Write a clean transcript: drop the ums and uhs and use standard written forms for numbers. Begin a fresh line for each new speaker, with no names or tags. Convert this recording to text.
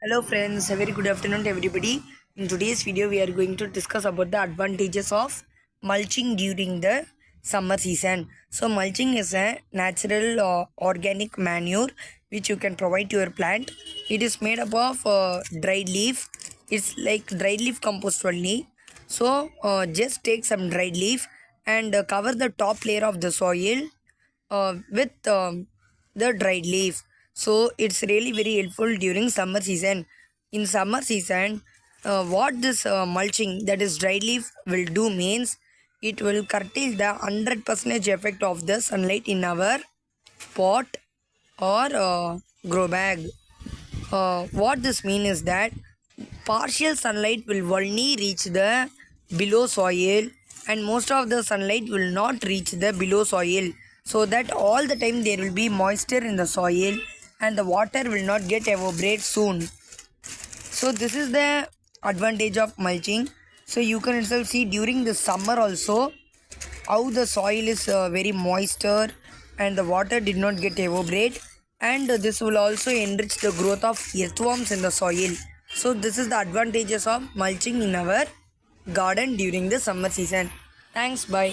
Hello friends, a very good afternoon to everybody. In today's video, we are going to discuss about the advantages of mulching during the summer season. So mulching is a natural organic manure which you can provide to your plant. It is made up of dried leaf. It's like dried leaf compost only. So just take some dried leaf and cover the top layer of the soil with the dried leaf. So it's really very helpful during summer season. In summer season, what this mulching, that is dried leaf, will do means it will curtail the 100% effect of the sunlight in our pot or grow bag. What this means is that partial sunlight will only reach the below soil, and most of the sunlight will not reach the below soil, so that all the time there will be moisture in the soil and the water will not get evaporate soon. So this is the advantage of mulching. So you can also see during the summer also how the soil is very moisture and the water did not get evaporate, and this will also enrich the growth of earthworms in the soil. So this is the advantages of mulching in our garden during the summer season. Thanks, bye.